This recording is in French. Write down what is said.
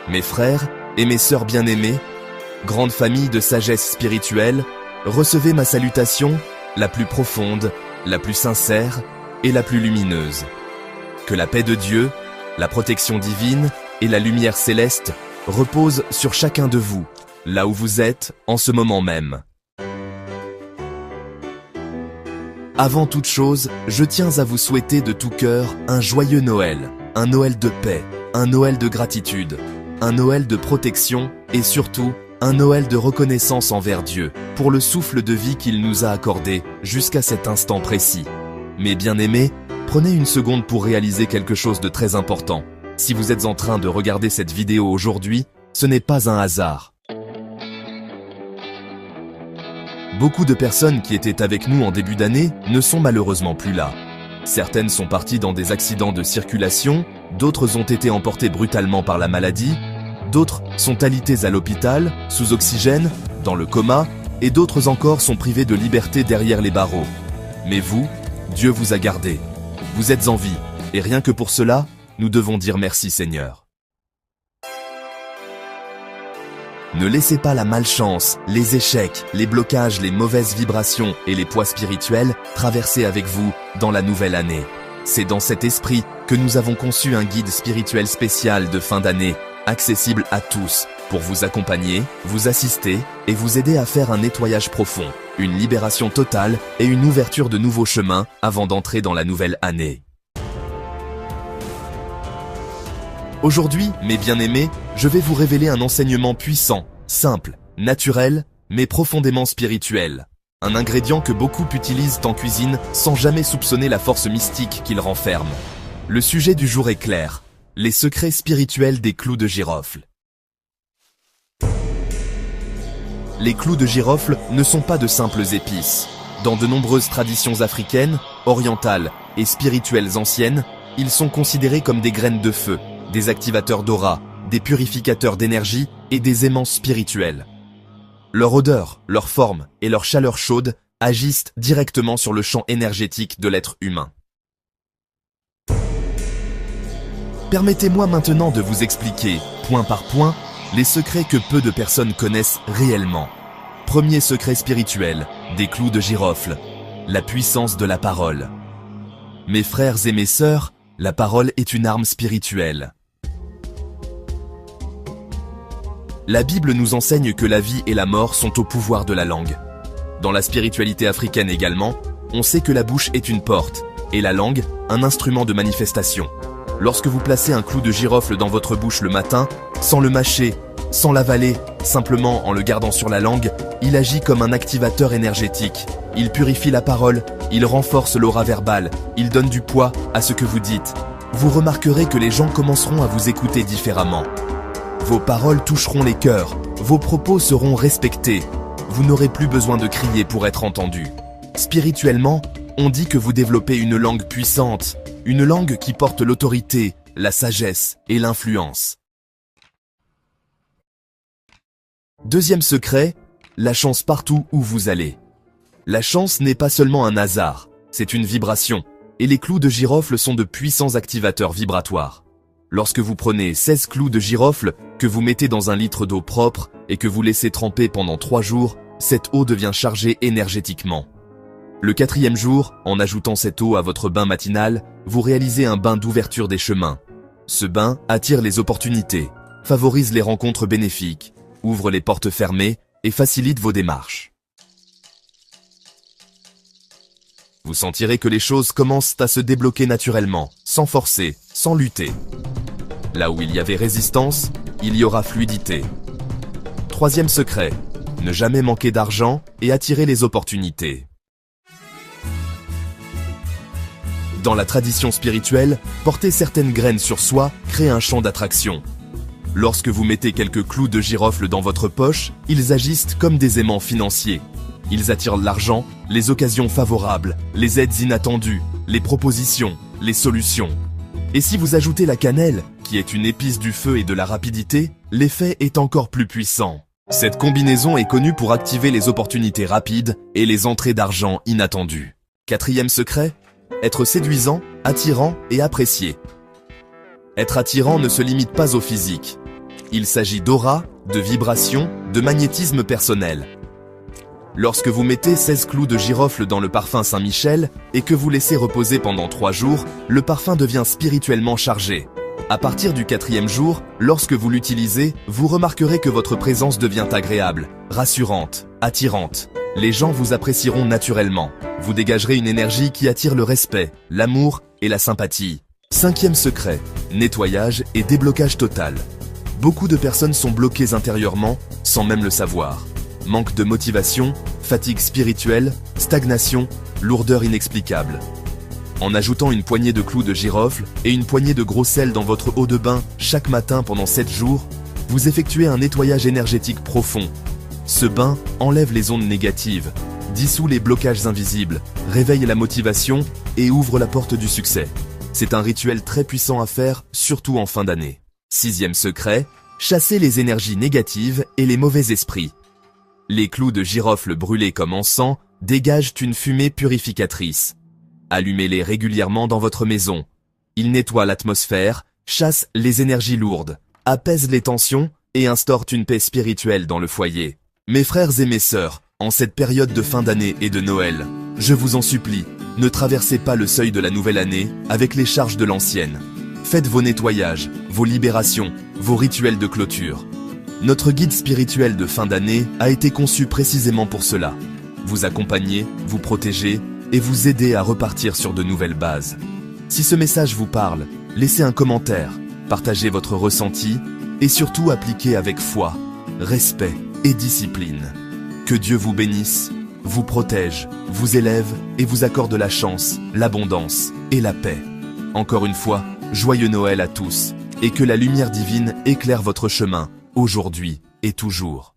Mes frères et mes sœurs bien-aimés, grande famille de sagesse spirituelle, recevez ma salutation, la plus profonde, la plus sincère et la plus lumineuse. Que la paix de Dieu, la protection divine et la lumière céleste reposent sur chacun de vous, là où vous êtes en ce moment même. Avant toute chose, je tiens à vous souhaiter de tout cœur un joyeux Noël, un Noël de paix, un Noël de gratitude, un Noël de protection et surtout un Noël de reconnaissance envers Dieu pour le souffle de vie qu'il nous a accordé jusqu'à cet instant précis. Mes bien-aimés, prenez une seconde pour réaliser quelque chose de très important. Si vous êtes en train de regarder cette vidéo aujourd'hui, ce n'est pas un hasard. Beaucoup de personnes qui étaient avec nous en début d'année ne sont malheureusement plus là. Certaines sont parties dans des accidents de circulation, d'autres ont été emportées brutalement par la maladie, d'autres sont alitées à l'hôpital, sous oxygène, dans le coma, et d'autres encore sont privées de liberté derrière les barreaux. Mais vous, Dieu vous a gardés. Vous êtes en vie, et rien que pour cela, nous devons dire merci Seigneur. Ne laissez pas la malchance, les échecs, les blocages, les mauvaises vibrations et les poids spirituels traverser avec vous dans la nouvelle année. C'est dans cet esprit que nous avons conçu un guide spirituel spécial de fin d'année, accessible à tous, pour vous accompagner, vous assister et vous aider à faire un nettoyage profond, une libération totale et une ouverture de nouveaux chemins avant d'entrer dans la nouvelle année. Aujourd'hui, mes bien-aimés, je vais vous révéler un enseignement puissant, simple, naturel, mais profondément spirituel. Un ingrédient que beaucoup utilisent en cuisine sans jamais soupçonner la force mystique qu'il renferme. Le sujet du jour est clair, les secrets spirituels des clous de girofle. Les clous de girofle ne sont pas de simples épices. Dans de nombreuses traditions africaines, orientales et spirituelles anciennes, ils sont considérés comme des graines de feu, des activateurs d'aura, des purificateurs d'énergie et des aimants spirituels. Leur odeur, leur forme et leur chaleur chaude agissent directement sur le champ énergétique de l'être humain. Permettez-moi maintenant de vous expliquer, point par point, les secrets que peu de personnes connaissent réellement. Premier secret spirituel, des clous de girofle, la puissance de la parole. Mes frères et mes sœurs, la parole est une arme spirituelle. La Bible nous enseigne que la vie et la mort sont au pouvoir de la langue. Dans la spiritualité africaine également, on sait que la bouche est une porte, et la langue, un instrument de manifestation. Lorsque vous placez un clou de girofle dans votre bouche le matin, sans le mâcher, sans l'avaler, simplement en le gardant sur la langue, il agit comme un activateur énergétique. Il purifie la parole, il renforce l'aura verbale, il donne du poids à ce que vous dites. Vous remarquerez que les gens commenceront à vous écouter différemment. Vos paroles toucheront les cœurs, vos propos seront respectés. Vous n'aurez plus besoin de crier pour être entendu. Spirituellement, on dit que vous développez une langue puissante, une langue qui porte l'autorité, la sagesse et l'influence. Deuxième secret, la chance partout où vous allez. La chance n'est pas seulement un hasard, c'est une vibration, et les clous de girofle sont de puissants activateurs vibratoires. Lorsque vous prenez 16 clous de girofle que vous mettez dans un litre d'eau propre et que vous laissez tremper pendant 3 jours, cette eau devient chargée énergétiquement. Le 4e jour, en ajoutant cette eau à votre bain matinal, vous réalisez un bain d'ouverture des chemins. Ce bain attire les opportunités, favorise les rencontres bénéfiques, ouvre les portes fermées et facilite vos démarches. Vous sentirez que les choses commencent à se débloquer naturellement, sans forcer, sans lutter. Là où il y avait résistance, il y aura fluidité. 3e secret, ne jamais manquer d'argent et attirer les opportunités. Dans la tradition spirituelle, porter certaines graines sur soi crée un champ d'attraction. Lorsque vous mettez quelques clous de girofle dans votre poche, ils agissent comme des aimants financiers. Ils attirent l'argent, les occasions favorables, les aides inattendues, les propositions, les solutions. Et si vous ajoutez la cannelle, qui est une épice du feu et de la rapidité, l'effet est encore plus puissant. Cette combinaison est connue pour activer les opportunités rapides et les entrées d'argent inattendues. 4e secret, être séduisant, attirant et apprécié. Être attirant ne se limite pas au physique. Il s'agit d'aura, de vibration, de magnétisme personnel. Lorsque vous mettez 16 clous de girofle dans le parfum Saint-Michel et que vous laissez reposer pendant 3 jours, le parfum devient spirituellement chargé. À partir du 4e jour, lorsque vous l'utilisez, vous remarquerez que votre présence devient agréable, rassurante, attirante. Les gens vous apprécieront naturellement. Vous dégagerez une énergie qui attire le respect, l'amour et la sympathie. 5e secret, nettoyage et déblocage total. Beaucoup de personnes sont bloquées intérieurement sans même le savoir. Manque de motivation, fatigue spirituelle, stagnation, lourdeur inexplicable. En ajoutant une poignée de clous de girofle et une poignée de gros sel dans votre eau de bain chaque matin pendant 7 jours, vous effectuez un nettoyage énergétique profond. Ce bain enlève les ondes négatives, dissout les blocages invisibles, réveille la motivation et ouvre la porte du succès. C'est un rituel très puissant à faire, surtout en fin d'année. 6e secret, chasser les énergies négatives et les mauvais esprits. Les clous de girofle brûlés comme encens dégagent une fumée purificatrice. Allumez-les régulièrement dans votre maison. Ils nettoient l'atmosphère, chassent les énergies lourdes, apaisent les tensions et instaurent une paix spirituelle dans le foyer. Mes frères et mes sœurs, en cette période de fin d'année et de Noël, je vous en supplie, ne traversez pas le seuil de la nouvelle année avec les charges de l'ancienne. Faites vos nettoyages, vos libérations, vos rituels de clôture. Notre guide spirituel de fin d'année a été conçu précisément pour cela. Vous accompagner, vous protéger et vous aider à repartir sur de nouvelles bases. Si ce message vous parle, laissez un commentaire, partagez votre ressenti et surtout appliquez avec foi, respect et discipline. Que Dieu vous bénisse, vous protège, vous élève et vous accorde la chance, l'abondance et la paix. Encore une fois, joyeux Noël à tous et que la lumière divine éclaire votre chemin aujourd'hui et toujours.